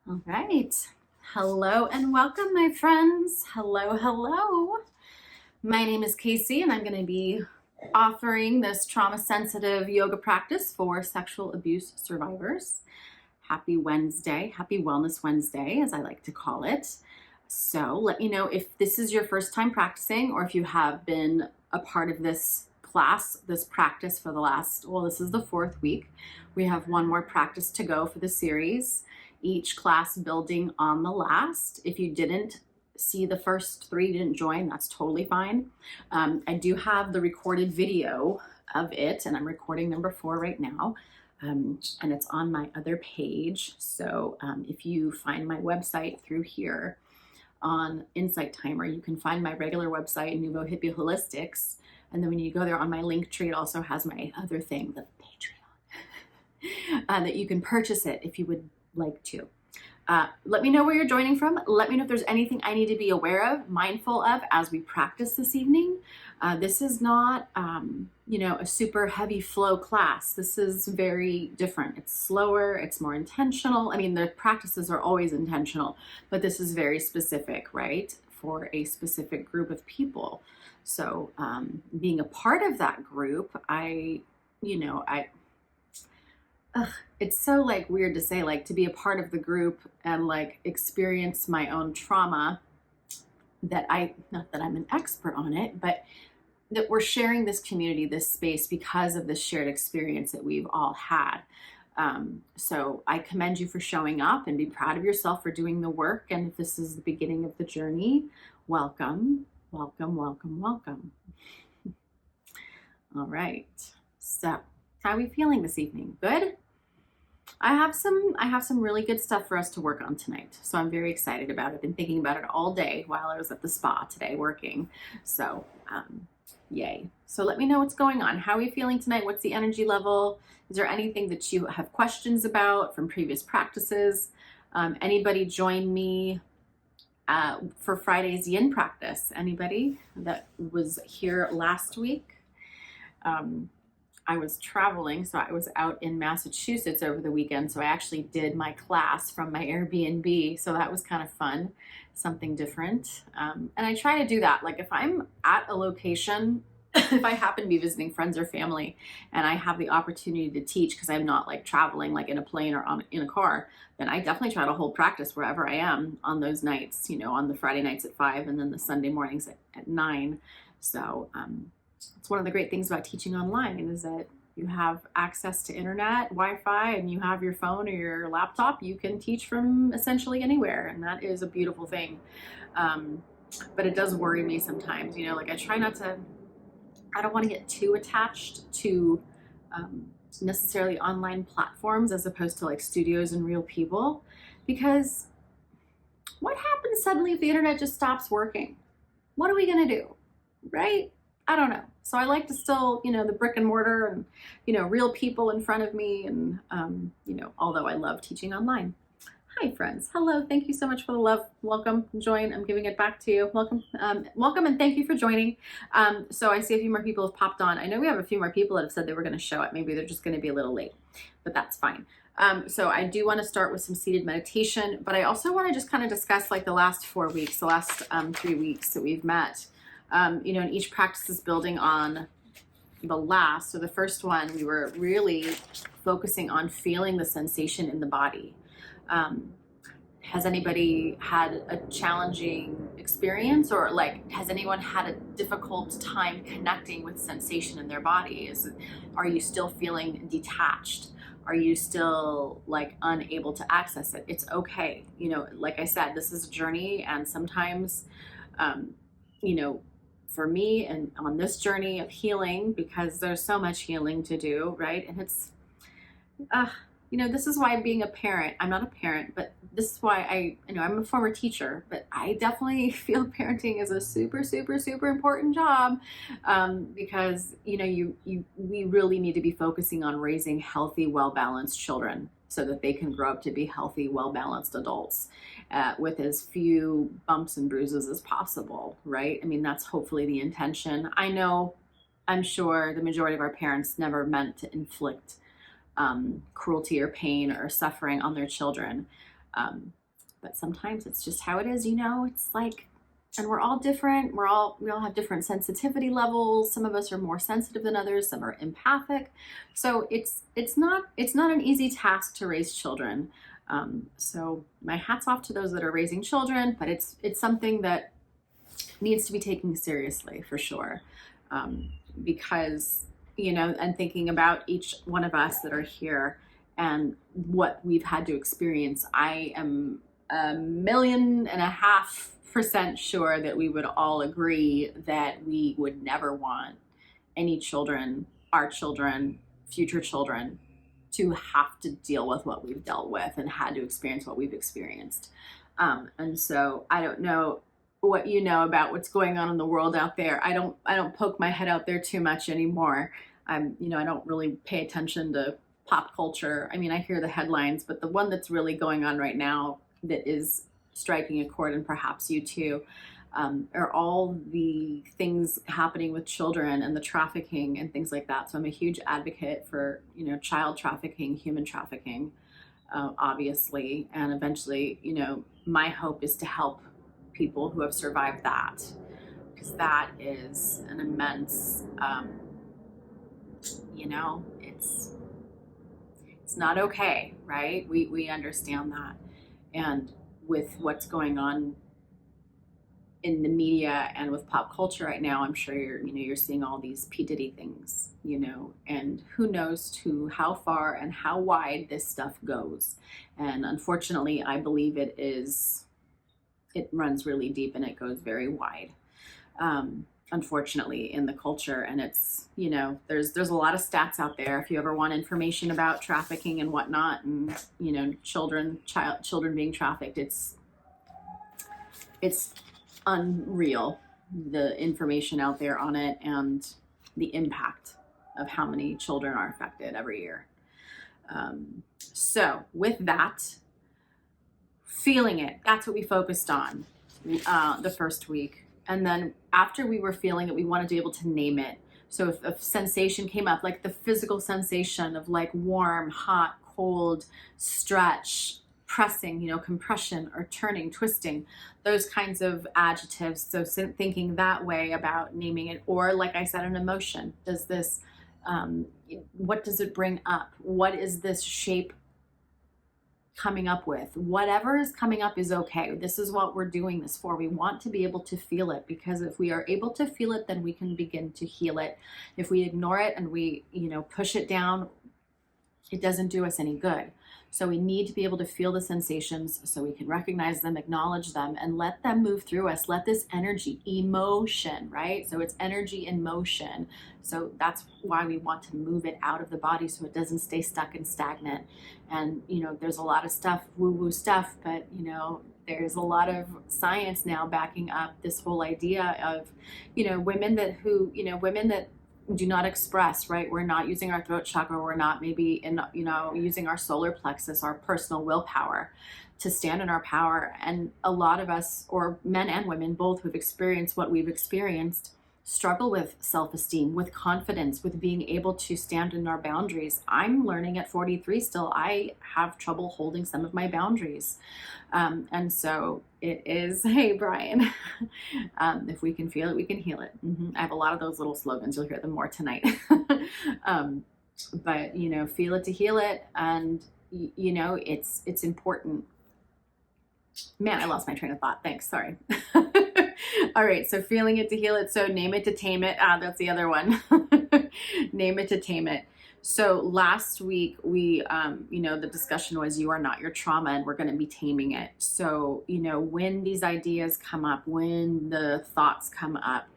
All right. Hello and welcome, my friends. Hello, hello. My name is Casey, and I'm going to be offering this trauma-sensitive yoga practice for sexual abuse survivors. Happy Wednesday, happy Wellness Wednesday, as I like to call it. So let me know if this is your first time practicing or if you have been a part of this class, this practice for the last, this is the 4th week. We have one more practice to go for the series, each class building on the last. If you didn't see the first 3, didn't join, that's totally fine. I do have the recorded video of it, and I'm recording number 4 right now. And it's on my other page. So if you find my website through here on Insight Timer, you can find my regular website, Nuvo Hippie Holistics. And then when you go there on my link tree, it also has my other thing, the Patreon, that you can purchase it if you would like to. Let me know where you're joining from. Let me know if there's anything I need to be aware of, mindful of as we practice this evening. This is not, a super heavy flow class. This is very different. It's slower, it's more intentional. I mean, the practices are always intentional, but this is very specific, right? For a specific group of people. So being a part of that group, it's so weird to say, to be a part of the group and experience my own trauma, that not that I'm an expert on it, but that we're sharing this community, this space, because of this shared experience that we've all had. So I commend you for showing up, and be proud of yourself for doing the work. And if this is the beginning of the journey, welcome, welcome, welcome, welcome. All right. So how are we feeling this evening? Good? I have some really good stuff for us to work on tonight. So I'm very excited about it. I've been thinking about it all day while I was at the spa today working. So yay. So let me know what's going on. How are we feeling tonight? What's the energy level? Is there anything that you have questions about from previous practices? Anybody join me for Friday's yin practice? Anybody that was here last week? I was traveling, so I was out in Massachusetts over the weekend. So I actually did my class from my Airbnb. So that was kind of fun, something different. And I try to do that. If I'm at a location, if I happen to be visiting friends or family and I have the opportunity to teach, because I'm not traveling in a plane or in a car, then I definitely try to hold practice wherever I am on those nights, on the Friday nights at 5 and then the Sunday mornings at 9. So, it's one of the great things about teaching online is that you have access to internet, Wi-Fi, and you have your phone or your laptop. You can teach from essentially anywhere, and that is a beautiful thing. But it does worry me sometimes, I try not to, I don't want to get too attached to necessarily online platforms as opposed to studios and real people, because what happens suddenly if the internet just stops working? What are we going to do, right? I don't know. So I like to still, the brick and mortar and, real people in front of me. And, although I love teaching online. Hi, friends. Hello. Thank you so much for the love. Welcome. Join. I'm giving it back to you. Welcome. Welcome. And thank you for joining. So I see a few more people have popped on. I know we have a few more people that have said they were going to show up. Maybe they're just going to be a little late, but that's fine. So I do want to start with some seated meditation, but I also want to just kind of discuss the last 4 weeks, the last 3 weeks that we've met. And each practice is building on the last. So the first one, we were really focusing on feeling the sensation in the body. Has anybody had a challenging experience, or has anyone had a difficult time connecting with sensation in their body? Are you still feeling detached? Are you still unable to access it? It's okay. Like I said, this is a journey, and sometimes, for me and on this journey of healing, because there's so much healing to do, right? And it's, this is why being a parent, I'm not a parent, but this is why I'm a former teacher, but I definitely feel parenting is a super, super, super important job, because, we really need to be focusing on raising healthy, well-balanced children so that they can grow up to be healthy, well-balanced adults with as few bumps and bruises as possible, right? I mean, that's hopefully the intention. I'm sure the majority of our parents never meant to inflict cruelty or pain or suffering on their children. But sometimes it's just how it is, you know, it's like, and we're all different. We all have different sensitivity levels. Some of us are more sensitive than others. Some are empathic. So it's not an easy task to raise children. So my hat's off to those that are raising children, but it's something that needs to be taken seriously for sure. Because, you know, and thinking about each one of us that are here and what we've had to experience, I am 1.5% sure that we would all agree that we would never want any children, our children, future children, to have to deal with what we've dealt with and had to experience what we've experienced. And so I don't know what you know about what's going on in the world out there. I don't poke my head out there too much anymore. You know, I don't really pay attention to pop culture. I mean, I hear the headlines, but the one that's really going on right now that is striking a chord, and perhaps you too, are all the things happening with children and the trafficking and things like that. So I'm a huge advocate for, you know, child trafficking, human trafficking, obviously, and eventually, you know, my hope is to help people who have survived that, because that is an immense, you know, it's not okay, right? We understand that. And with what's going on in the media and with pop culture right now, I'm sure you're seeing all these P. Diddy things, you know, and who knows to how far and how wide this stuff goes. And unfortunately, I believe it runs really deep and it goes very wide. Unfortunately, in the culture, and it's, you know, there's a lot of stats out there if you ever want information about trafficking and whatnot, and, you know, children being trafficked. It's unreal, the information out there on it and the impact of how many children are affected every year. So with that, feeling it, that's what we focused on the first week. And then after we were feeling it, we wanted to be able to name it. So if a sensation came up, like the physical sensation of like warm, hot, cold, stretch, pressing, you know, compression or turning, twisting, those kinds of adjectives. So thinking that way about naming it, or like I said, an emotion. Does this, what does it bring up? What is this shape coming up with? Whatever is coming up is okay. This is what we're doing this for. We want to be able to feel it, because if we are able to feel it, then we can begin to heal it. If we ignore it and we, you know, push it down, it doesn't do us any good. So we need to be able to feel the sensations so we can recognize them, acknowledge them, and let them move through us. Let this energy, emotion, right? So it's energy in motion. So that's why we want to move it out of the body so it doesn't stay stuck and stagnant. And, you know, there's a lot of stuff, woo-woo stuff, but, you know, there's a lot of science now backing up this whole idea of, you know, women that do not express, right? We're not using our throat chakra. We're not maybe using our solar plexus, our personal willpower to stand in our power. And a lot of us, or men and women both, who've experienced what we've experienced, struggle with self-esteem, with confidence, with being able to stand in our boundaries. I'm learning at 43 still. I have trouble holding some of my boundaries. And so it is, hey, Brian, if we can feel it, we can heal it. I have a lot of those little slogans. You'll hear them more tonight. But, you know, feel it to heal it. And, you know, it's important. Man, I lost my train of thought. Thanks. Sorry. All right. So feeling it to heal it. So name it to tame it. That's the other one. Name it to tame it. So last week we, you know, the discussion was you are not your trauma, and we're going to be taming it. So, you know, when these ideas come up, when the thoughts come up,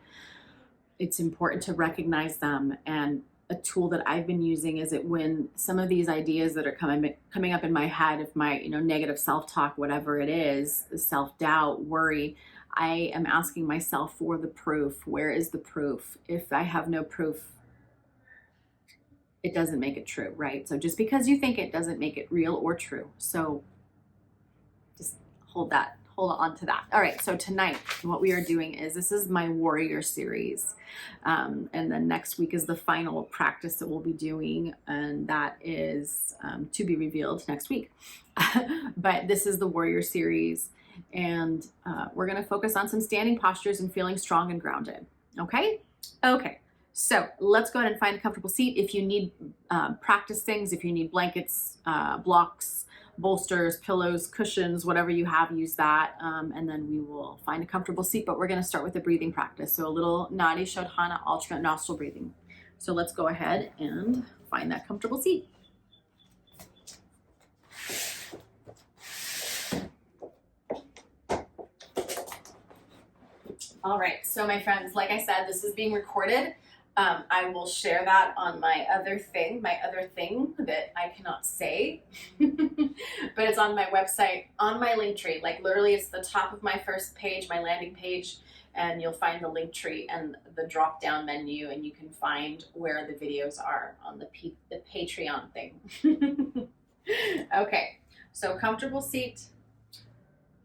it's important to recognize them. And a tool that I've been using is it when some of these ideas that are coming up in my head, of my, you know, negative self-talk, whatever it is, self-doubt, worry, I am asking myself for the proof. Where is the proof? If I have no proof, it doesn't make it true, right? So just because you think it doesn't make it real or true. So just hold that hold on to that. All right, so tonight what we are doing is, this is my warrior series. And then next week is the final practice that we'll be doing, and that is to be revealed next week. But this is the warrior series, and we're gonna focus on some standing postures and feeling strong and grounded, okay? Okay, so let's go ahead and find a comfortable seat. If you need practice things, if you need blankets, blocks, bolsters, pillows, cushions, whatever you have, use that. And then we will find a comfortable seat, but we're gonna start with a breathing practice. So a little Nadi Shodhana alternate nostril breathing. So let's go ahead and find that comfortable seat. All right, so my friends, like I said, this is being recorded. I will share that on my other thing that I cannot say, but it's on my website, on my link tree. Like literally it's the top of my first page, my landing page, and you'll find the link tree and the drop down menu, and you can find where the videos are on the Patreon thing. Okay, so comfortable seat,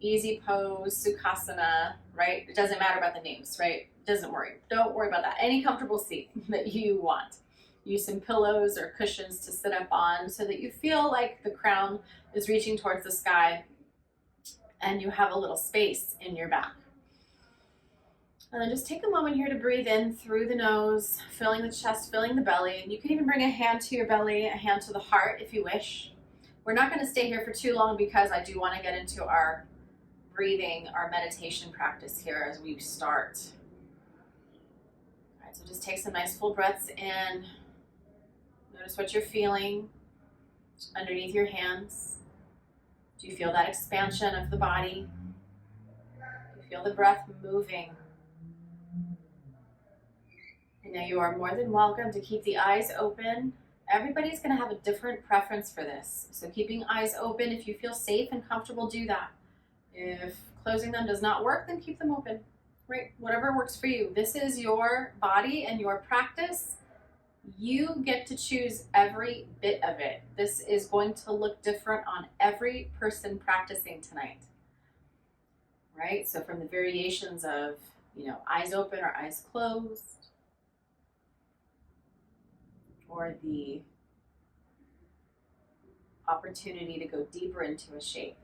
easy pose, Sukhasana, right? It doesn't matter about the names, right? Don't worry about that. Any comfortable seat that you want. Use some pillows or cushions to sit up on so that you feel like the crown is reaching towards the sky and you have a little space in your back. And then just take a moment here to breathe in through the nose, filling the chest, filling the belly. And you can even bring a hand to your belly, a hand to the heart if you wish. We're not going to stay here for too long because I do want to get into our breathing, our meditation practice here as we start. All right, so just take some nice full breaths in. Notice what you're feeling underneath your hands. Do you feel that expansion of the body? Do you feel the breath moving? And now you are more than welcome to keep the eyes open. Everybody's going to have a different preference for this. So keeping eyes open, if you feel safe and comfortable, do that. If closing them does not work, then keep them open, right? Whatever works for you. This is your body and your practice. You get to choose every bit of it. This is going to look different on every person practicing tonight, right? So from the variations of, eyes open or eyes closed, or the opportunity to go deeper into a shape.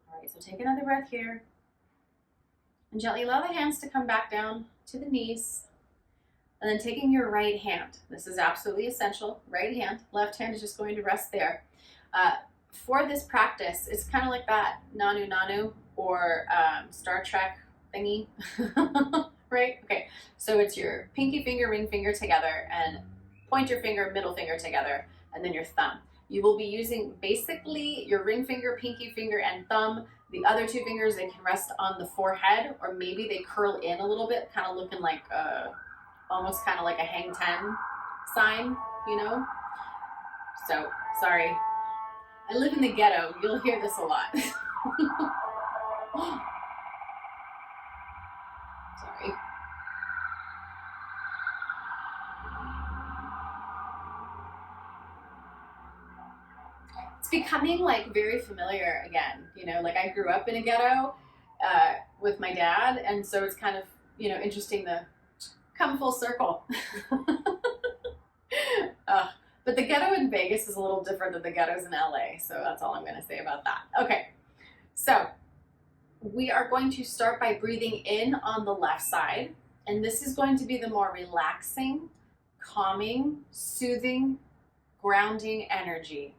All right, so take another breath here. And gently allow the hands to come back down to the knees. And then taking your right hand, this is absolutely essential, right hand, left hand is just going to rest there. For this practice, it's kind of like that Nanu Nanu or Star Trek thingy, right? Okay, so it's your pinky finger, ring finger together, and pointer finger, middle finger together, and then your thumb. You will be using basically your ring finger, pinky finger, and thumb. The other two fingers, they can rest on the forehead, or maybe they curl in a little bit, kind of looking like almost kind of like a hang 10 sign, So, sorry. I live in the ghetto. You'll hear this a lot. Sorry. It's becoming like very familiar again, like I grew up in a ghetto with my dad, and so it's kind of, interesting to come full circle. But the ghetto in Vegas is a little different than the ghettos in LA, so that's all I'm going to say about that. Okay, so we are going to start by breathing in on the left side, and this is going to be the more relaxing, calming, soothing, grounding energy.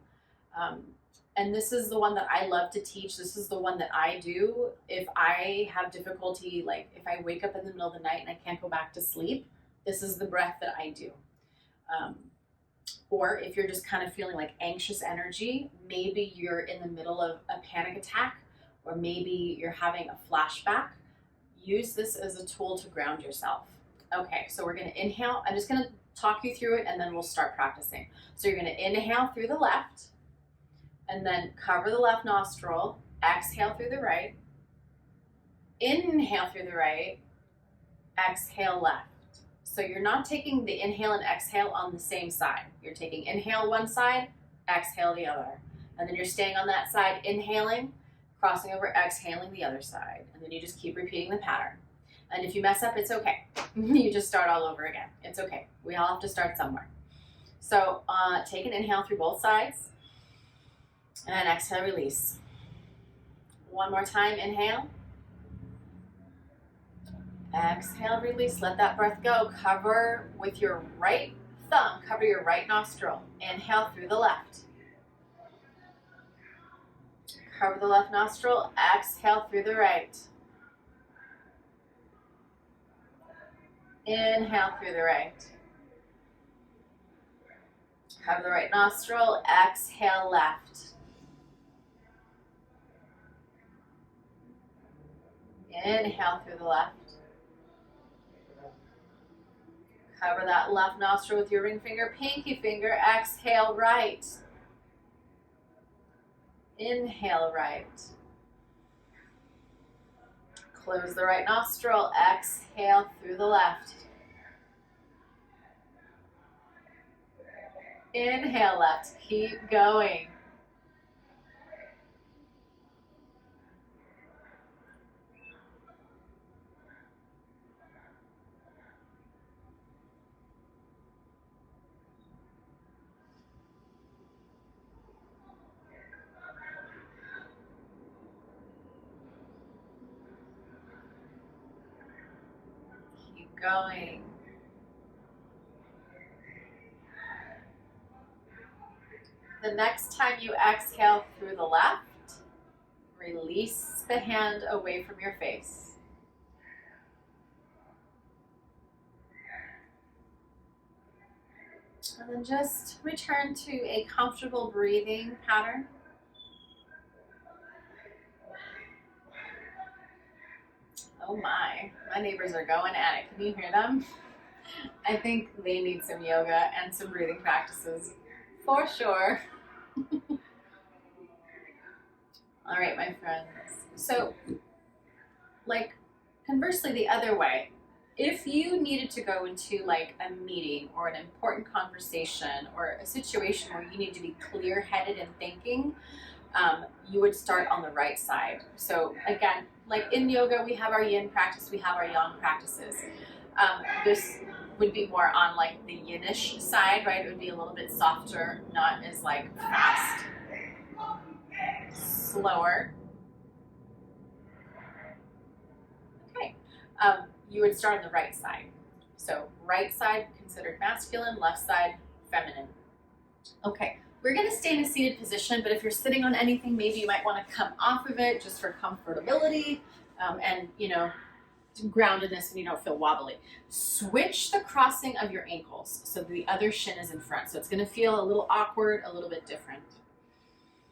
And this is the one that I love to teach. This is the one that I do if I have difficulty, like if I wake up in the middle of the night and I can't go back to sleep, this is the breath that I do. Or if you're just kind of feeling like anxious energy, maybe you're in the middle of a panic attack, or maybe you're having a flashback, use this as a tool to ground yourself. Okay, so we're going to inhale. I'm just going to talk you through it and then we'll start practicing. So you're going to inhale through the left, and then cover the left nostril, exhale through the right, inhale through the right, exhale left. So you're not taking the inhale and exhale on the same side. You're taking inhale one side, exhale the other. And then you're staying on that side, inhaling, crossing over, exhaling the other side. And then you just keep repeating the pattern. And if you mess up, it's okay. You just start all over again. It's okay. We all have to start somewhere. So take an inhale through both sides. And exhale, release. One more time, inhale. Exhale, release. Let that breath go. Cover with your right thumb. Cover your right nostril. Inhale through the left. Cover the left nostril. Exhale through the right. Inhale through the right. Cover the right nostril. Exhale left. Inhale through the left. Cover that left nostril with your ring finger, pinky finger. Exhale right. Inhale right. Close the right nostril. Exhale through the left. Inhale left. Keep going. Keep going. The next time you exhale through the left, release the hand away from your face. And then just return to a comfortable breathing pattern. Oh my neighbors are going at it. Can you hear them? I think they need some yoga and some breathing practices for sure. All right, my friends. So, like, conversely, the other way, if you needed to go into like a meeting or an important conversation or a situation where you need to be clear-headed in thinking, you would start on the right side. So again, like in yoga, we have our yin practice, we have our yang practices. This would be more on like the yinish side, right? It would be a little bit softer, not as like fast, slower. Okay, you would start on the right side. So right side considered masculine, left side feminine. Okay, we're gonna stay in a seated position, but if you're sitting on anything, maybe you might wanna come off of it just for comfortability and, you know, groundedness and you don't feel wobbly. Switch the crossing of your ankles so the other shin is in front. So it's gonna feel a little awkward, a little bit different.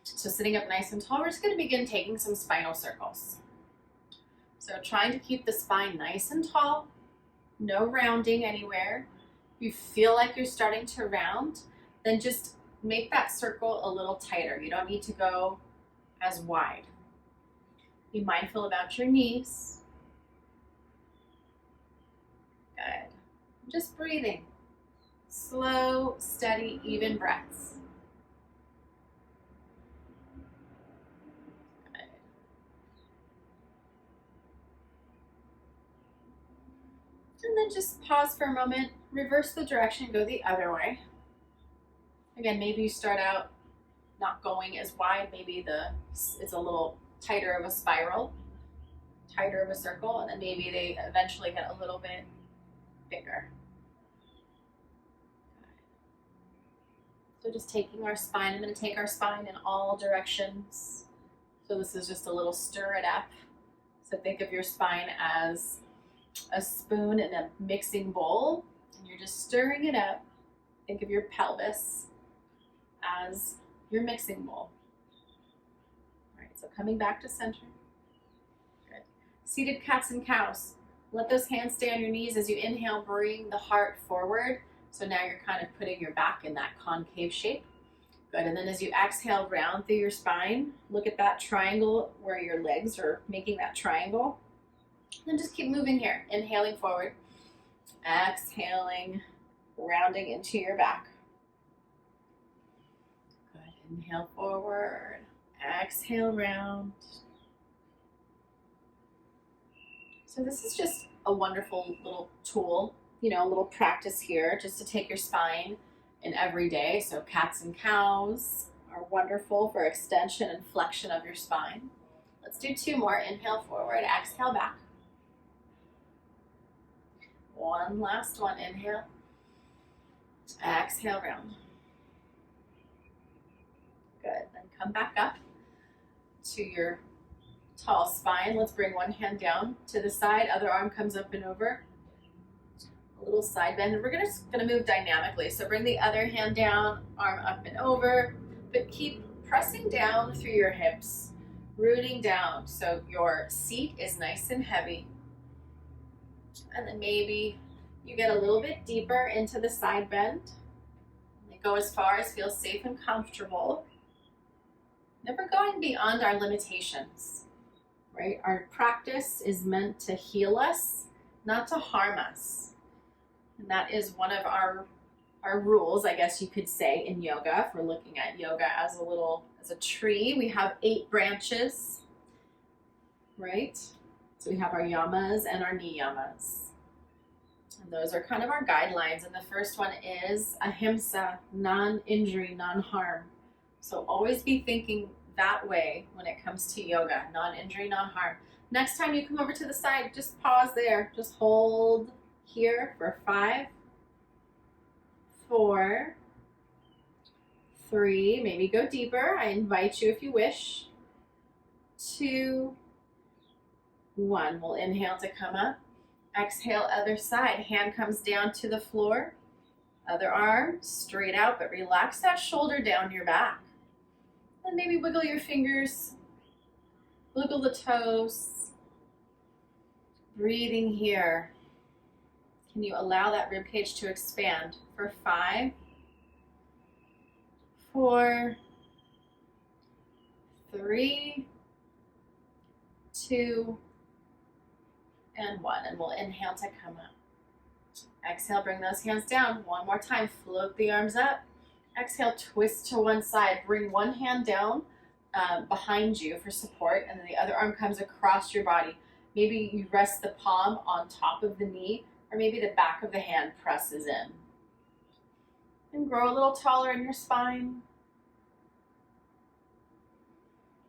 So sitting up nice and tall, we're just gonna begin taking some spinal circles. So trying to keep the spine nice and tall, no rounding anywhere. If you feel like you're starting to round, then just make that circle a little tighter. You don't need to go as wide. Be mindful about your knees. Good. Just breathing. Slow, steady, even breaths. Good. And then just pause for a moment, reverse the direction, go the other way. Again, maybe you start out not going as wide, maybe it's a little tighter of a spiral, tighter of a circle, and then maybe they eventually get a little bit bigger. So just taking our spine, I'm going to take our spine in all directions. So this is just a little stir it up. So think of your spine as a spoon in a mixing bowl, and you're just stirring it up. Think of your pelvis as your mixing bowl. All right, so coming back to center. Good. Seated cats and cows. Let those hands stay on your knees. As you inhale, bring the heart forward. So now you're kind of putting your back in that concave shape. Good, and then as you exhale, round through your spine. Look at that triangle where your legs are making that triangle. Then just keep moving here. Inhaling forward, exhaling, rounding into your back. Good, inhale forward, exhale round, So this is just a wonderful little tool, you know, a little practice here just to take your spine in every day. So cats and cows are wonderful for extension and flexion of your spine. Let's do 2 more. Inhale forward, exhale back. One last one. Inhale, exhale round. Good. Then come back up to your tall spine. Let's bring one hand down to the side. Other arm comes up and over. A little side bend. We're gonna move dynamically. So bring the other hand down, arm up and over, but keep pressing down through your hips, rooting down so your seat is nice and heavy. And then maybe you get a little bit deeper into the side bend. Go as far as feels safe and comfortable. Never going beyond our limitations, right? Our practice is meant to heal us, not to harm us. And that is one of our rules, I guess you could say, in yoga. If we're looking at yoga as a tree, we have 8 branches, right? So we have our yamas and our niyamas. And those are kind of our guidelines. And the first one is ahimsa, non-injury, non-harm. So always be thinking that way when it comes to yoga, non-injury, non-harm. Next time you come over to the side, just pause there. Just hold here for 5, 4, 3, maybe go deeper. I invite you if you wish. 2, 1. We'll inhale to come up. Exhale, other side. Hand comes down to the floor. Other arm straight out, but relax that shoulder down your back. And maybe wiggle your fingers, wiggle the toes. Breathing here. Can you allow that rib cage to expand for 5, 4, 3, 2, and 1. And we'll inhale to come up. Exhale, bring those hands down. One more time, float the arms up. Exhale, twist to one side. Bring one hand down behind you for support, and then the other arm comes across your body. Maybe you rest the palm on top of the knee, or maybe the back of the hand presses in. And grow a little taller in your spine.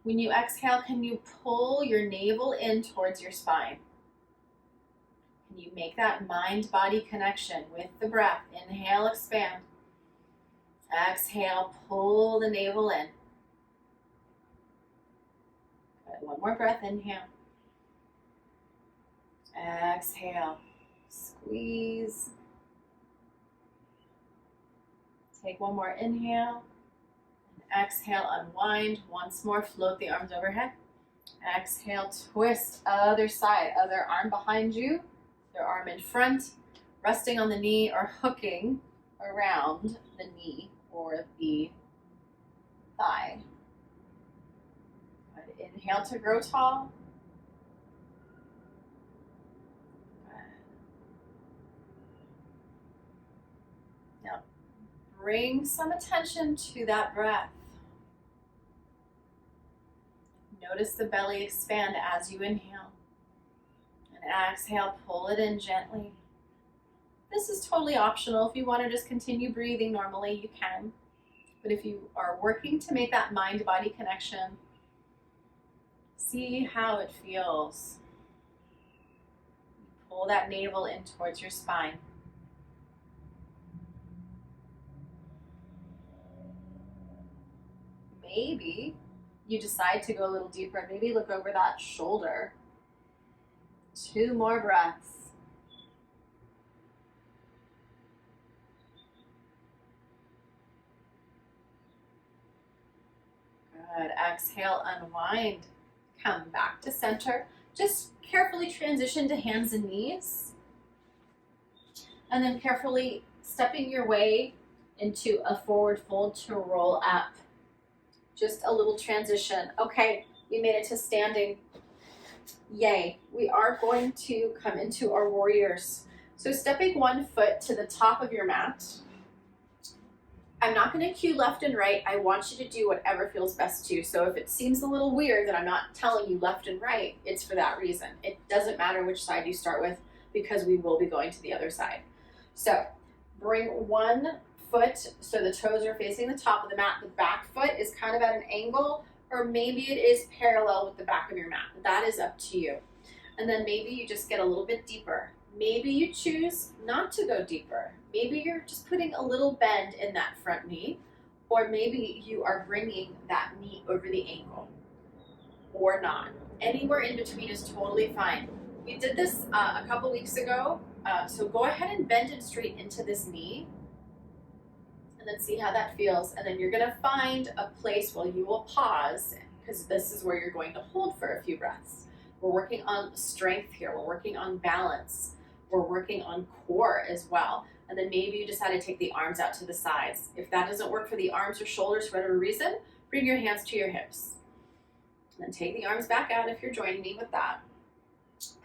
When you exhale, can you pull your navel in towards your spine? Can you make that mind-body connection with the breath? Inhale, expand. Exhale, pull the navel in. Good. One more breath, inhale. Exhale, squeeze. Take one more inhale. And exhale, unwind. Once more, float the arms overhead. Exhale, twist, other side. Other arm behind you, their arm in front, resting on the knee or hooking around the knee or the thigh. Good. Inhale to grow tall. Now, bring some attention to that breath. Notice the belly expand as you inhale. And exhale, pull it in gently. This is totally optional. If you want to just continue breathing normally, you can. But if you are working to make that mind-body connection, see how it feels. Pull that navel in towards your spine. Maybe you decide to go a little deeper. Maybe look over that shoulder. 2 more breaths. Good. Exhale, unwind. Come back to center. Just carefully transition to hands and knees. And then carefully stepping your way into a forward fold to roll up. Just a little transition. Okay, you made it to standing. Yay. We are going to come into our warriors. So stepping one foot to the top of your mat. I'm not going to cue left and right. I want you to do whatever feels best to you. So if it seems a little weird that I'm not telling you left and right, it's for that reason. It doesn't matter which side you start with because we will be going to the other side. So bring one foot so the toes are facing the top of the mat. The back foot is kind of at an angle, or maybe it is parallel with the back of your mat. That is up to you. And then maybe you just get a little bit deeper. Maybe you choose not to go deeper. Maybe you're just putting a little bend in that front knee, or maybe you are bringing that knee over the ankle, or not. Anywhere in between is totally fine. We did this a couple weeks ago, so go ahead and bend it straight into this knee, and then see how that feels. And then you're gonna find a place where you will pause, because this is where you're going to hold for a few breaths. We're working on strength here. We're working on balance. We're working on core as well. And then maybe you decide to take the arms out to the sides. If that doesn't work for the arms or shoulders for whatever reason, bring your hands to your hips. And then take the arms back out if you're joining me with that.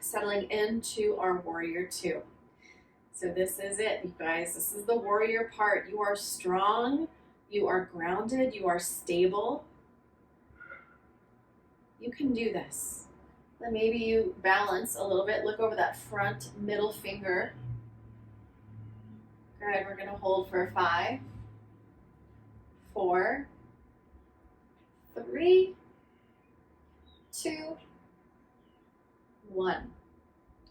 Settling into our warrior two. So this is it, you guys. This is the warrior part. You are strong. You are grounded. You are stable. You can do this. Then maybe you balance a little bit. Look over that front middle finger. Good, we're gonna hold for 5, 4, 3, 2, 1. All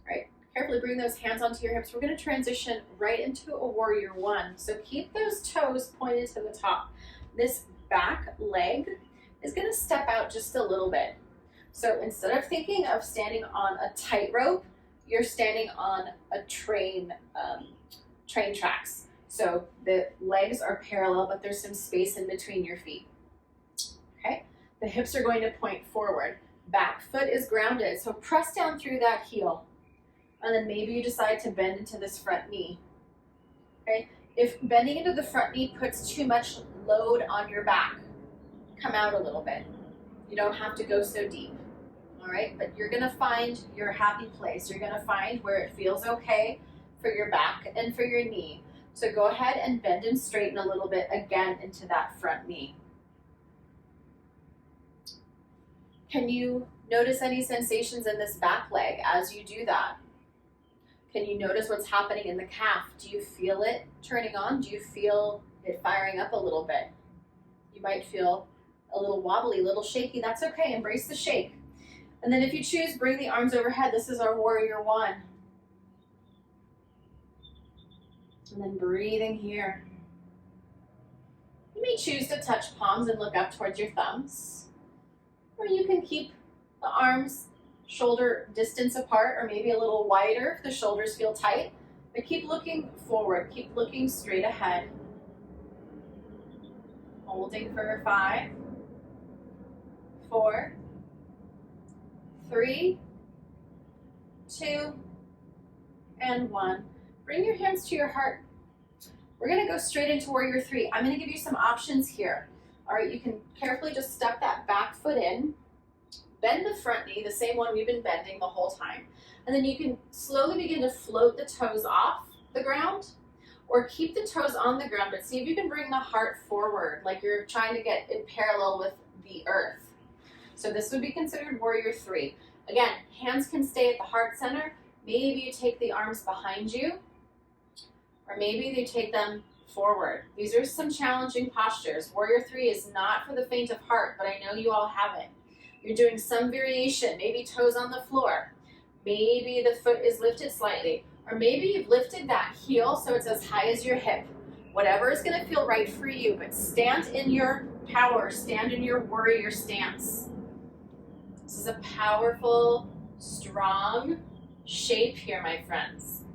right, carefully bring those hands onto your hips. We're gonna transition right into a warrior one. So keep those toes pointed to the top. This back leg is gonna step out just a little bit. So instead of thinking of standing on a tightrope, you're standing on a train tracks. So the legs are parallel, but there's some space in between your feet. Okay, the hips are going to point forward. Back foot is grounded, so press down through that heel. And then maybe you decide to bend into this front knee. Okay, if bending into the front knee puts too much load on your back, come out a little bit. You don't have to go so deep. All right, but you're gonna find your happy place. You're gonna find where it feels okay for your back and for your knee. So go ahead and bend and straighten a little bit again into that front knee. Can you notice any sensations in this back leg as you do that? Can you notice what's happening in the calf? Do you feel it turning on? Do you feel it firing up a little bit? You might feel a little wobbly, a little shaky. That's okay, embrace the shake. And then if you choose, bring the arms overhead. This is our warrior one. And then breathing here. You may choose to touch palms and look up towards your thumbs. Or you can keep the arms shoulder distance apart, or maybe a little wider if the shoulders feel tight. But keep looking forward, keep looking straight ahead. Holding for 5, 4, 3, 2, and 1. Bring your hands to your heart. We're gonna go straight into warrior 3. I'm gonna give you some options here. All right, you can carefully just step that back foot in, bend the front knee, the same one we've been bending the whole time. And then you can slowly begin to float the toes off the ground, or keep the toes on the ground, but see if you can bring the heart forward, like you're trying to get in parallel with the earth. So this would be considered warrior 3. Again, hands can stay at the heart center. Maybe you take the arms behind you, or maybe you take them forward. These are some challenging postures. Warrior 3 is not for the faint of heart, but I know you all have it. You're doing some variation, maybe toes on the floor. Maybe the foot is lifted slightly, or maybe you've lifted that heel so it's as high as your hip. Whatever is gonna feel right for you, but stand in your power, stand in your warrior stance. This is a powerful, strong shape here, my friends.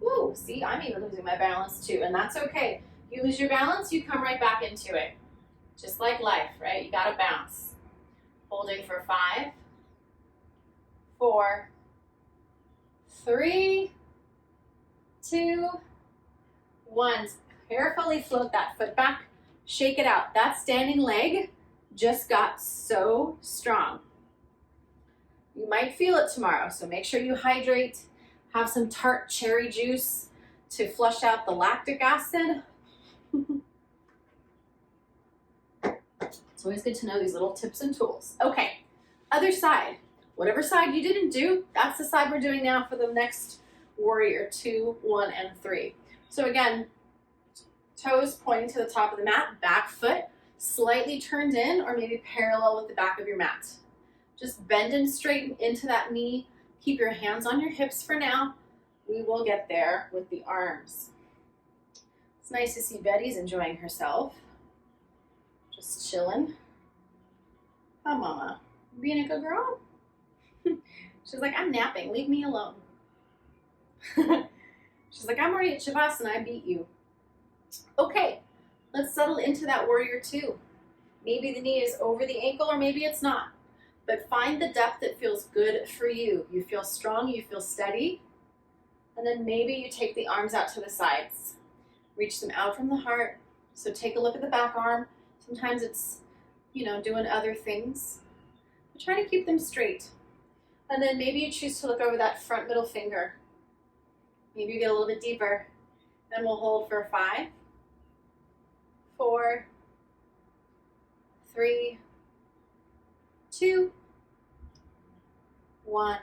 Woo, see, I'm even losing my balance too, and that's okay. You lose your balance, you come right back into it. Just like life, right? You gotta bounce. Holding for 5, 4, 3, 2, 1. Carefully float that foot back, shake it out. That standing leg just got so strong. You might feel it tomorrow, so make sure you hydrate. Have some tart cherry juice to flush out the lactic acid. always good to know these little tips and tools. Okay, other side. Whatever side you didn't do, that's the side we're doing now for the next warrior, 2, 1, and 3. So again, toes pointing to the top of the mat, back foot slightly turned in or maybe parallel with the back of your mat. Just bend and straighten into that knee. Keep your hands on your hips for now. We will get there with the arms. It's nice to see Betty's enjoying herself. Just chilling. Oh, Mama, being a good girl? She's like, I'm napping, leave me alone. She's like, I'm already at Shavasana, I beat you. Okay, let's settle into that warrior 2. Maybe the knee is over the ankle or maybe it's not. But find the depth that feels good for you. You feel strong, you feel steady. And then maybe you take the arms out to the sides. Reach them out from the heart. So take a look at the back arm. Sometimes it's, doing other things. But try to keep them straight. And then maybe you choose to look over that front middle finger. Maybe you get a little bit deeper. Then we'll hold for 5, 4, 3, 2, 1.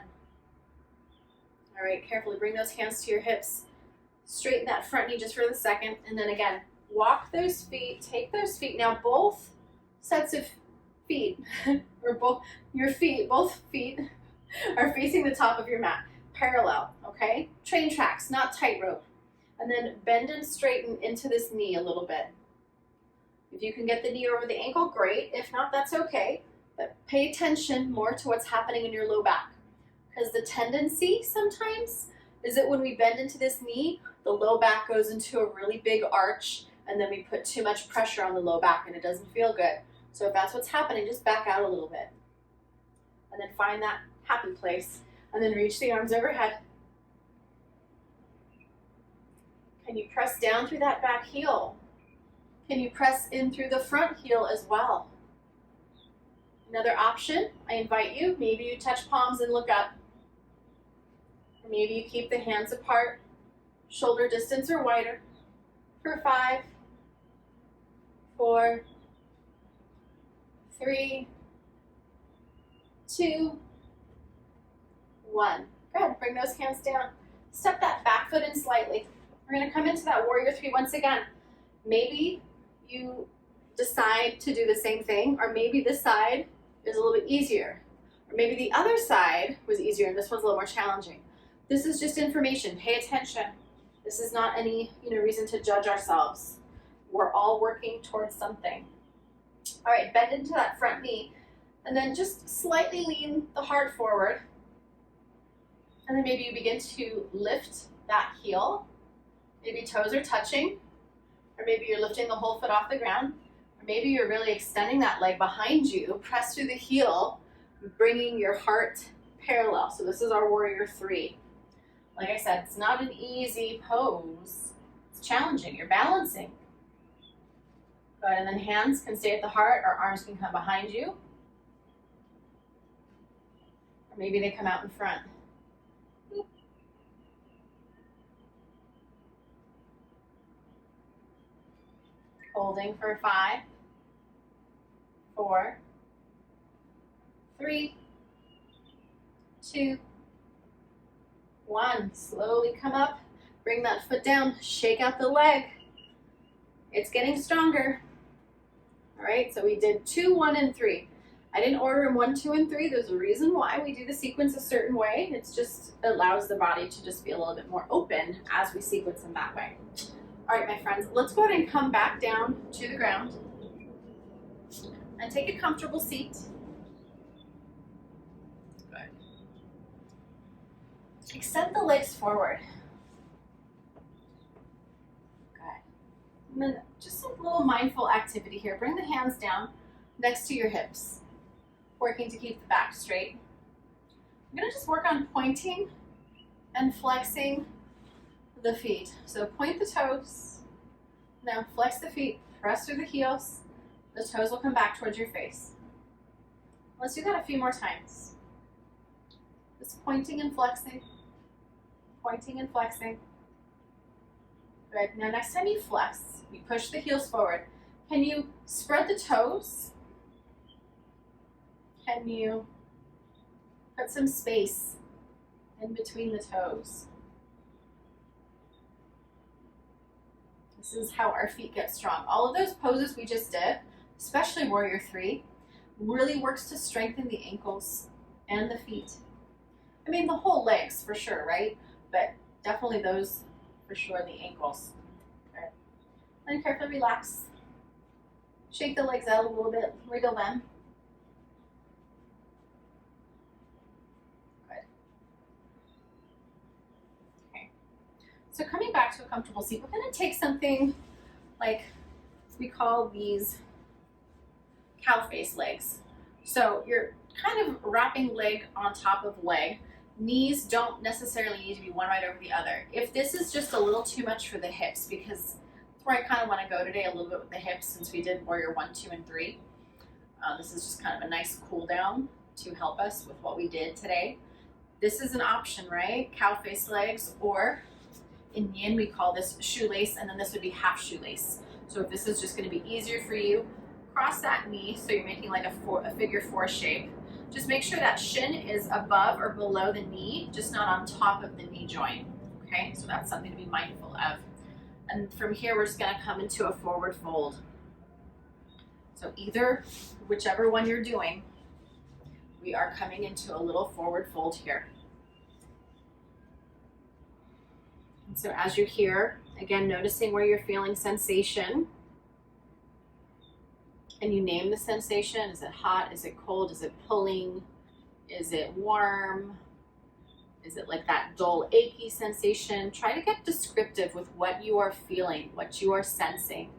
All right, carefully bring those hands to your hips. Straighten that front knee just for the second. And then again, walk those feet, take those feet. Now both sets of feet, or both feet are facing the top of your mat, parallel, okay? Train tracks, not tightrope. And then bend and straighten into this knee a little bit. If you can get the knee over the ankle, great. If not, that's okay. But pay attention more to what's happening in your low back. Because the tendency sometimes is that when we bend into this knee, the low back goes into a really big arch, and then we put too much pressure on the low back and it doesn't feel good. So if that's what's happening, just back out a little bit. And then find that happy place. And then reach the arms overhead. Can you press down through that back heel? Can you press in through the front heel as well? Another option, I invite you, maybe you touch palms and look up. Or maybe you keep the hands apart, shoulder distance or wider, for 5, 4, 3, 2, 1. Good, bring those hands down. Step that back foot in slightly. We're gonna come into that warrior 3 once again. Maybe you decide to do the same thing, or maybe this side is a little bit easier. Or maybe the other side was easier and this one's a little more challenging. This is just information, pay attention. This is not any reason to judge ourselves. We're all working towards something. All right, bend into that front knee and then just slightly lean the heart forward. And then maybe you begin to lift that heel. Maybe toes are touching, or maybe you're lifting the whole foot off the ground. Maybe you're really extending that leg behind you. Press through the heel, bringing your heart parallel. So this is our warrior 3. Like I said, it's not an easy pose. It's challenging. You're balancing. Good, and then hands can stay at the heart, or arms can come behind you. Or maybe they come out in front. Holding for 5, 4, 3, 2, 1. Slowly come up, bring that foot down, shake out the leg. It's getting stronger. All right, so we did 2, 1, and 3. I didn't order them 1, 2, and 3. There's a reason why we do the sequence a certain way. It's just allows the body to just be a little bit more open as we sequence them that way. All right, my friends, let's go ahead and come back down to the ground and take a comfortable seat. Good. Extend the legs forward. Good. And then just a little mindful activity here. Bring the hands down next to your hips, working to keep the back straight. I'm gonna just work on pointing and flexing the feet. So point the toes, now flex the feet, press through the heels, the toes will come back towards your face. Let's do that a few more times. Just pointing and flexing, pointing and flexing. Good, now next time you flex, you push the heels forward. Can you spread the toes Can you put some space in between the toes? This is how our feet get strong. All of those poses we just did, especially Warrior 3, really works to strengthen the ankles and the feet. I mean, the whole legs for sure, right? But definitely those for sure, the ankles. Okay. And carefully relax. Shake the legs out a little bit, wiggle them. Good. Okay. So coming back to a comfortable seat, we're going to take something like we call these cow face legs. So you're kind of wrapping leg on top of leg. Knees don't necessarily need to be one right over the other. If this is just a little too much for the hips, because that's where I kind of want to go today, a little bit with the hips, since we did Warrior 1, 2, and 3. This is just kind of a nice cool down to help us with what we did today. This is an option, right? Cow face legs, or in yin we call this shoelace, and then this would be half shoelace. So if this is just going to be easier for you, cross that knee so you're making like a figure 4 shape. Just make sure that shin is above or below the knee, just not on top of the knee joint. Okay, so that's something to be mindful of. And from here, we're just going to come into a forward fold. So either, whichever one you're doing, we are coming into a little forward fold here. And so as you're here, again, noticing where you're feeling sensation. And you name the sensation. Is it hot? Is it cold? Is it pulling? Is it warm? Is it like that dull, achy sensation? Try to get descriptive with what you are feeling, what you are sensing.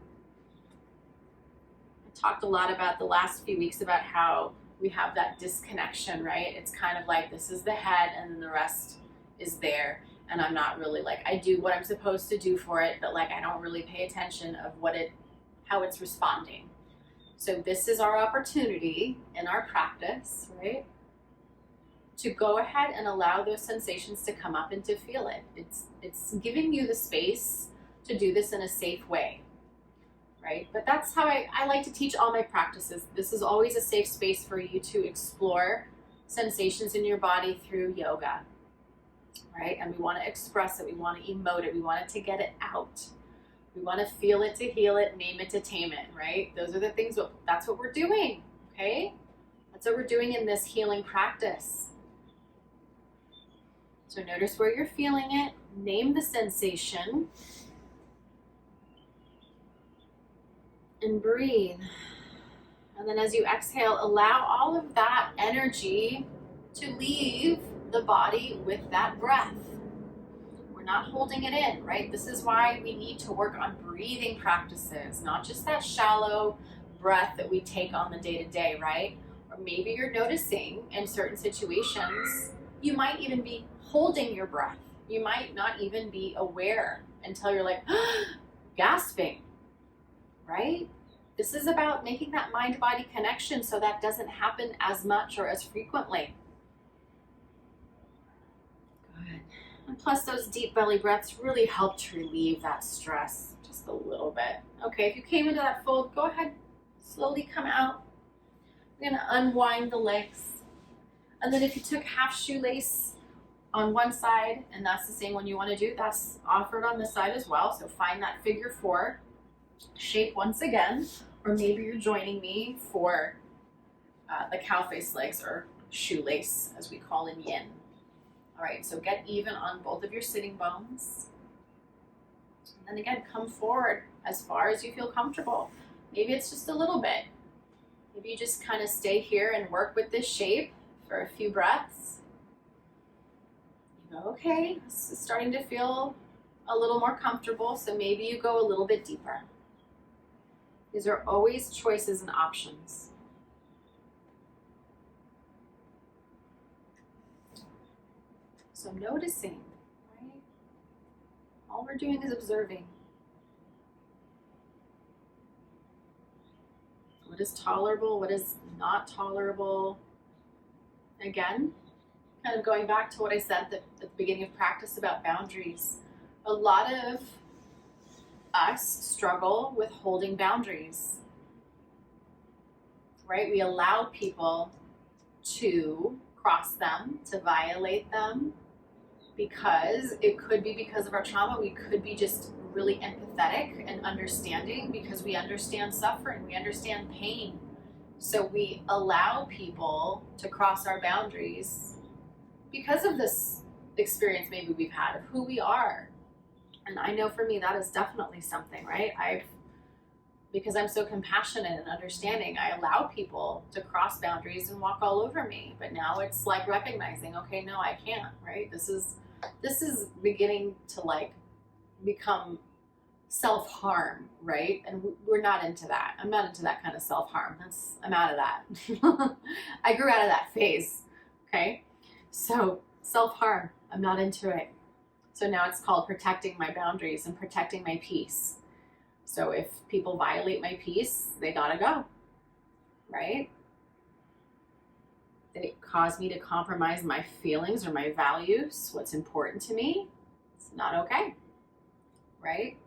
I talked a lot about the last few weeks about how we have that disconnection, right? It's kind of like this is the head and then the rest is there. And I'm not really like, I do what I'm supposed to do for it, but like I don't really pay attention of how it's responding. So this is our opportunity in our practice, right? To go ahead and allow those sensations to come up and to feel it. It's giving you the space to do this in a safe way, right? But that's how I like to teach all my practices. This is always a safe space for you to explore sensations in your body through yoga, right? And we want to express it. We want to emote it. We want it to get it out. We want to feel it to heal it, name it to tame it, right? Those are the things, that's what we're doing, okay? That's what we're doing in this healing practice. So notice where you're feeling it, name the sensation, and breathe. And then as you exhale, allow all of that energy to leave the body with that breath. Not holding it in, right? This is why we need to work on breathing practices, not just that shallow breath that we take on the day-to-day, right? Or maybe you're noticing in certain situations, you might even be holding your breath. You might not even be aware until you're like, gasping, right? This is about making that mind-body connection so that doesn't happen as much or as frequently. Good. And plus those deep belly breaths really help to relieve that stress just a little bit. Okay, if you came into that fold, go ahead, slowly come out. We're gonna unwind the legs. And then if you took half shoelace on one side, and that's the same one you wanna do, that's offered on this side as well. So find that figure 4 shape once again, or maybe you're joining me for the cow face legs, or shoelace as we call in yin. All right, so get even on both of your sitting bones. And then again, come forward as far as you feel comfortable. Maybe it's just a little bit. Maybe you just kind of stay here and work with this shape for a few breaths. You go, okay, this is starting to feel a little more comfortable, so maybe you go a little bit deeper. These are always choices and options. So noticing, right? All we're doing is observing. What is tolerable? What is not tolerable? Again, kind of going back to what I said at the beginning of practice about boundaries. A lot of us struggle with holding boundaries, right? We allow people to cross them, to violate them, because it could be because of our trauma. We could be just really empathetic and understanding because we understand suffering, we understand pain. So we allow people to cross our boundaries because of this experience maybe we've had of who we are. And I know for me that is definitely something, right? Because I'm so compassionate and understanding, I allow people to cross boundaries and walk all over me. But now it's like recognizing, okay, no, I can't, right? This is beginning to like become self-harm, right? And we're not into that. I'm not into that kind of self-harm. I'm out of that. I grew out of that phase. Okay. So self-harm, I'm not into it. So now it's called protecting my boundaries and protecting my peace. So if people violate my peace, they gotta go, right? They cause me to compromise my feelings or my values, what's important to me. It's not okay, right?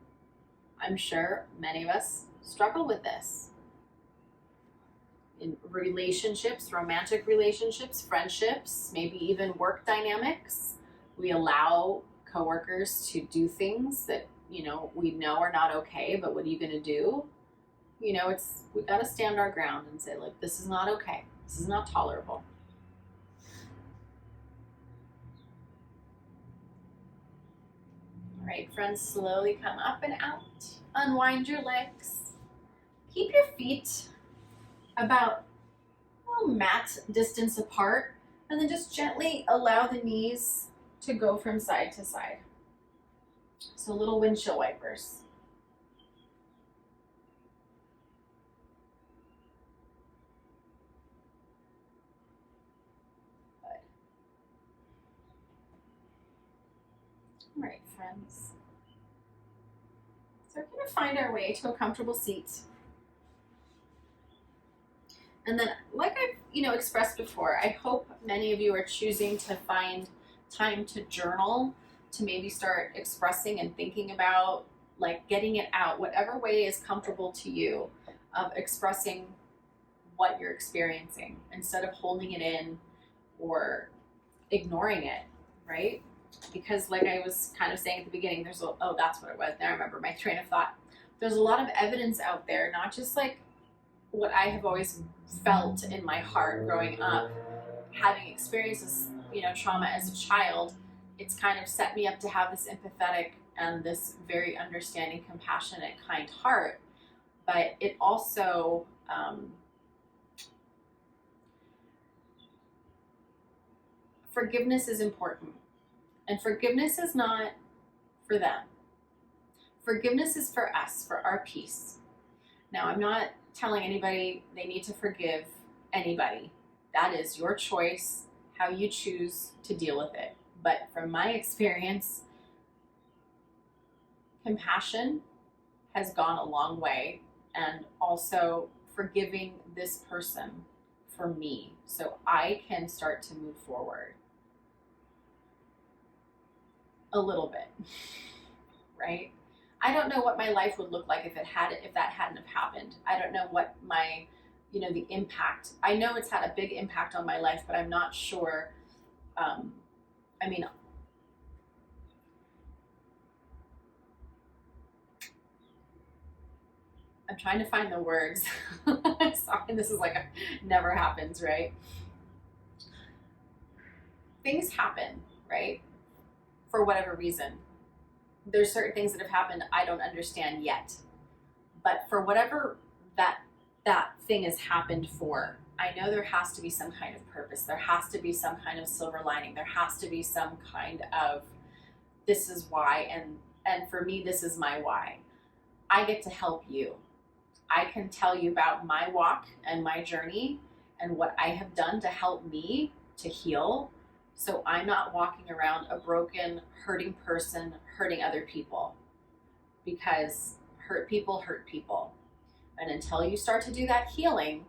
I'm sure many of us struggle with this. In relationships, romantic relationships, friendships, maybe even work dynamics, we allow coworkers to do things that, we know are not okay, but what are you going to do? We've got to stand our ground and say, like, this is not okay. This is not tolerable. All right, friends, slowly come up and out. Unwind your legs. Keep your feet about mat distance apart, and then just gently allow the knees to go from side to side. So little windshield wipers. Good. All right, friends. So we're going to find our way to a comfortable seat. And then, like I've expressed before, I hope many of you are choosing to find time to journal, to maybe start expressing and thinking about, like, getting it out, whatever way is comfortable to you, of expressing what you're experiencing instead of holding it in or ignoring it, right? Because like I was kind of saying at the beginning, that's what it was. Now I remember my train of thought. There's a lot of evidence out there, not just like what I have always felt in my heart growing up, having experienced this, trauma as a child. It's kind of set me up to have this empathetic and this very understanding, compassionate, kind heart. But it also, forgiveness is important. And forgiveness is not for them. Forgiveness is for us, for our peace. Now, I'm not telling anybody they need to forgive anybody. That is your choice, how you choose to deal with it. But from my experience, compassion has gone a long way, and also forgiving this person for me so I can start to move forward a little bit, right? I don't know what my life would look like if that hadn't have happened. I don't know what my, the impact. I know it's had a big impact on my life, but I'm not sure. I'm trying to find the words. Sorry, this is like never happens, right? Things happen, right? For whatever reason. There's certain things that have happened I don't understand yet. But for whatever that thing has happened for, I know there has to be some kind of purpose. There has to be some kind of silver lining. There has to be some kind of, this is why, and for me, this is my why. I get to help you. I can tell you about my walk and my journey and what I have done to help me to heal. So I'm not walking around a broken, hurting person, hurting other people, because hurt people hurt people. And until you start to do that healing,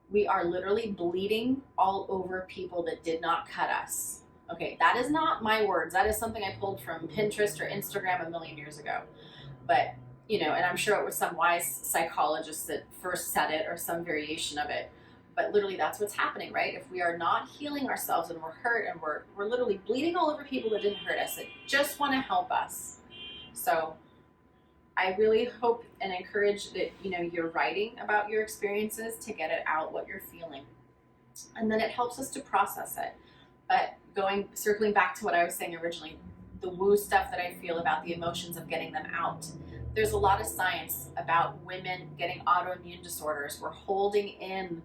we are literally bleeding all over people that did not cut us. Okay, that is not my words. That is something I pulled from Pinterest or Instagram a million years ago. But, and I'm sure it was some wise psychologist that first said it or some variation of it. But literally that's what's happening, right? If we are not healing ourselves and we're hurt and we're literally bleeding all over people that didn't hurt us, that just want to help us. So I really hope and encourage that, you're writing about your experiences to get it out, what you're feeling. And then it helps us to process it. But circling back to what I was saying originally, the woo stuff that I feel about the emotions of getting them out. There's a lot of science about women getting autoimmune disorders. We're holding in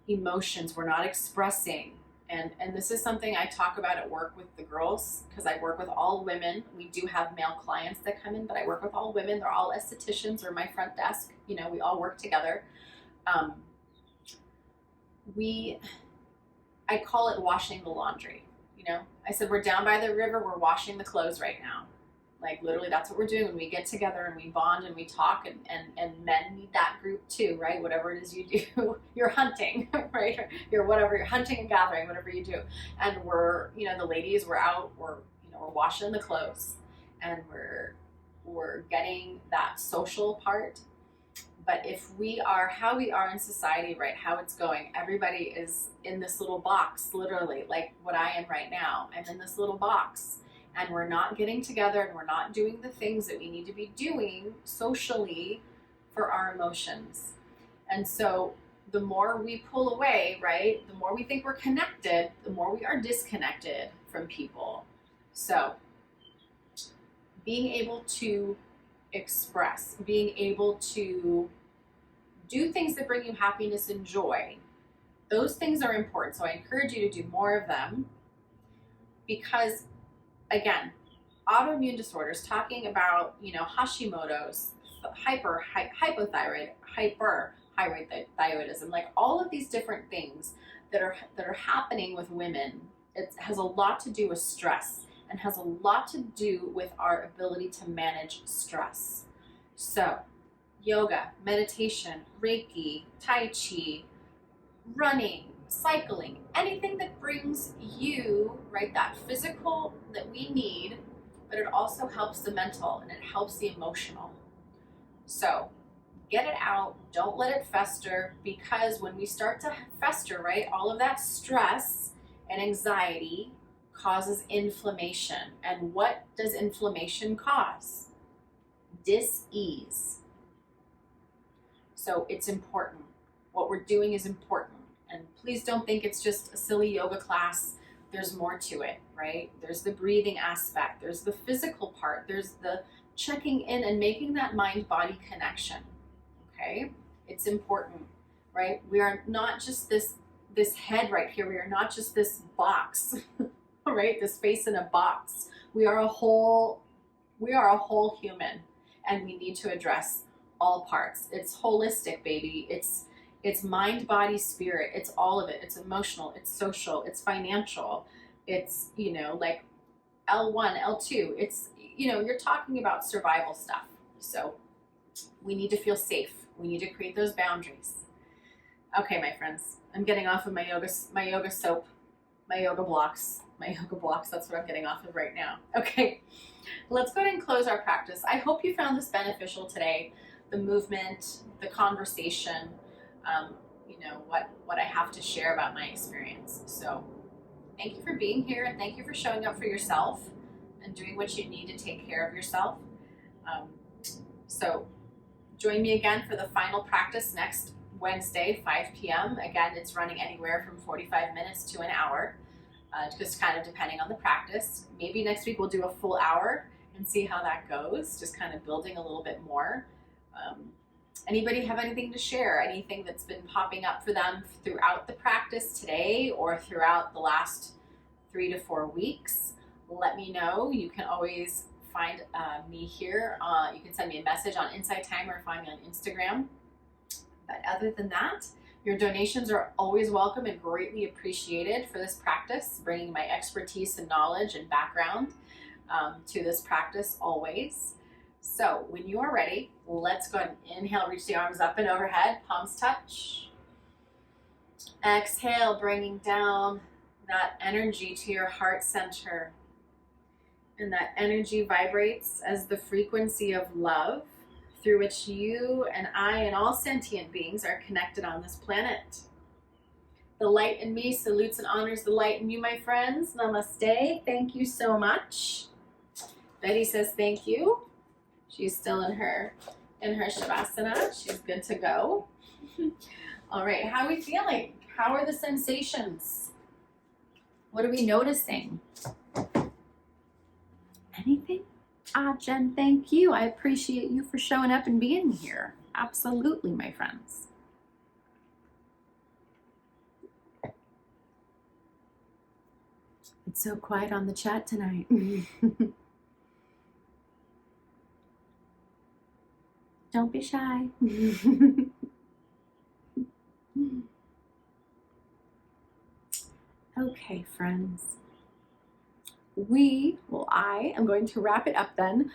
emotions we're not expressing. And this is something I talk about at work with the girls, because I work with all women. We do have male clients that come in, but I work with all women. They're all estheticians or my front desk. We all work together. I call it washing the laundry. I said, we're down by the river, we're washing the clothes right now. Like literally that's what we're doing when we get together and we bond and we talk, and men need that group too, right? Whatever it is you do, you're hunting, right? You're hunting and gathering, whatever you do. And we're, the ladies, we're out, we're washing the clothes, and we're getting that social part. But if we are how we are in society, right, how it's going, everybody is in this little box, literally, like what I am right now. I'm in this little box, and we're not getting together, and we're not doing the things that we need to be doing socially for our emotions. And so the more we pull away, right, the more we think we're connected, the more we are disconnected from people. So being able to express, being able to do things that bring you happiness and joy, those things are important. So I encourage you to do more of them, because again, autoimmune disorders, talking about, Hashimoto's, hypothyroid, hyperthyroidism, like all of these different things that are happening with women, it has a lot to do with stress, and has a lot to do with our ability to manage stress. So yoga, meditation, Reiki, Tai Chi, running, cycling, anything that brings you, right, that physical that we need, but it also helps the mental and it helps the emotional. So get it out, don't let it fester, because when we start to fester, right, all of that stress and anxiety causes inflammation. And what does inflammation cause? Dis-ease. So it's important. What we're doing is important. And please don't think it's just a silly yoga class. There's more to it, right? There's the breathing aspect. There's the physical part. There's the checking in and making that mind-body connection, okay? It's important, right? We are not just this head right here. We are not just this box, right? This face in a box. We are a whole human, and we need to address all parts. It's holistic, baby. It's mind, body, spirit. It's all of it. It's emotional, it's social, it's financial. It's, like L1, L2. It's, you're talking about survival stuff. So we need to feel safe. We need to create those boundaries. Okay, my friends, I'm getting off of my yoga soap, my yoga blocks, that's what I'm getting off of right now. Okay, let's go ahead and close our practice. I hope you found this beneficial today, the movement, the conversation, what I have to share about my experience. So thank you for being here, and thank you for showing up for yourself and doing what you need to take care of yourself. So join me again for the final practice next Wednesday, 5 p.m. Again, it's running anywhere from 45 minutes to an hour, just kind of depending on the practice. Maybe next week we'll do a full hour and see how that goes, just kind of building a little bit more. Anybody have anything to share? Anything that's been popping up for them throughout the practice today or throughout the last 3 to 4 weeks? Let me know. You can always find me here. You can send me a message on Insight Time or find me on Instagram. But other than that, your donations are always welcome and greatly appreciated for this practice, bringing my expertise and knowledge and background to this practice always. So when you are ready, let's go ahead and inhale, reach the arms up and overhead, palms touch. Exhale, bringing down that energy to your heart center. And that energy vibrates as the frequency of love through which you and I and all sentient beings are connected on this planet. The light in me salutes and honors the light in you, my friends. Namaste. Thank you so much. Betty says thank you. She's still in her Shavasana. She's good to go. All right, how are we feeling? How are the sensations? What are we noticing? Anything? Ah, Jen, thank you. I appreciate you for showing up and being here. Absolutely, my friends. It's so quiet on the chat tonight. Don't be shy. Okay, friends. I am going to wrap it up then.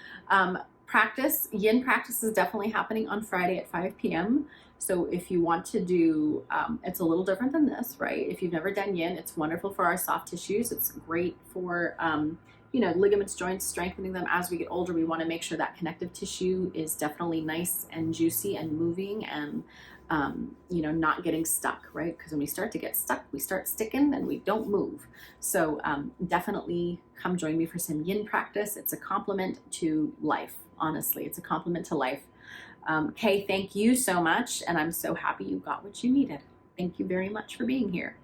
Yin practice is definitely happening on Friday at 5 p.m. So if you want to do, it's a little different than this, right? If you've never done yin, it's wonderful for our soft tissues. It's great for, ligaments, joints, strengthening them as we get older. We want to make sure that connective tissue is definitely nice and juicy and moving and, not getting stuck, right? Because when we start to get stuck, we start sticking and we don't move. So definitely come join me for some yin practice. It's a complement to life. Honestly, it's a compliment to life. Kay, thank you so much. And I'm so happy you got what you needed. Thank you very much for being here.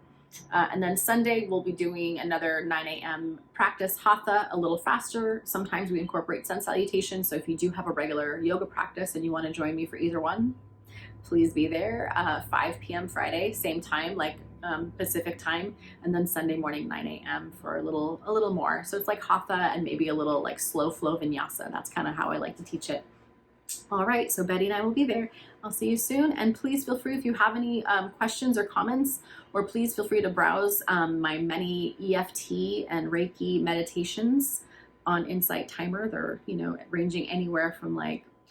And then Sunday, we'll be doing another 9 a.m. practice, Hatha, a little faster. Sometimes we incorporate sun salutation. So if you do have a regular yoga practice and you want to join me for either one, please be there. 5 p.m. Friday, same time, like Pacific time, and then Sunday morning 9 a.m. for a little more. So it's like Hatha and maybe a little like slow flow vinyasa. That's kind of how I like to teach it. All right, so Betty and I will be there. I'll see you soon. And please feel free if you have any questions or comments, or please feel free to browse my many EFT and Reiki meditations on Insight Timer. They're, ranging anywhere from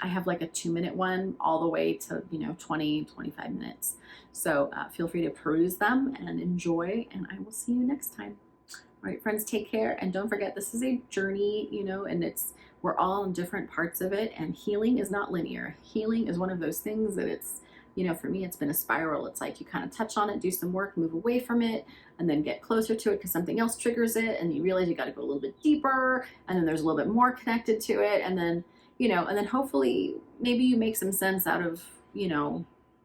I have like a 2-minute one all the way to, 20, 25 minutes. So feel free to peruse them and enjoy, and I will see you next time. All right, friends, take care. And don't forget, this is a journey, and we're all in different parts of it, and healing is not linear. Healing is one of those things that it's, for me, it's been a spiral. It's like you kind of touch on it, do some work, move away from it, and then get closer to it because something else triggers it, and you realize you got to go a little bit deeper, and then there's a little bit more connected to it, and then, and then hopefully maybe you make some sense out of,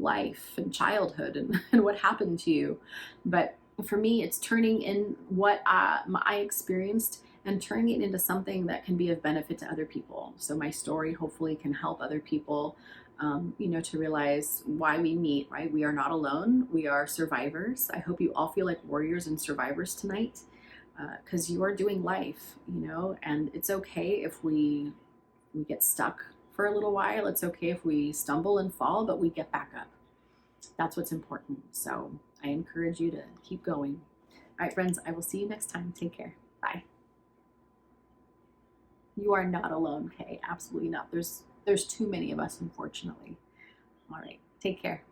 life and childhood and what happened to you. But for me, it's turning in what I experienced and turning it into something that can be of benefit to other people. So my story hopefully can help other people, to realize why we meet, right? We are not alone. We are survivors. I hope you all feel like warriors and survivors tonight, because you are doing life, and it's okay if we get stuck for a little while. It's okay if we stumble and fall, but we get back up. That's what's important. So I encourage you to keep going. All right, friends, I will see you next time. Take care. Bye. You are not alone, Kay. Absolutely not. There's too many of us, unfortunately. All right, take care.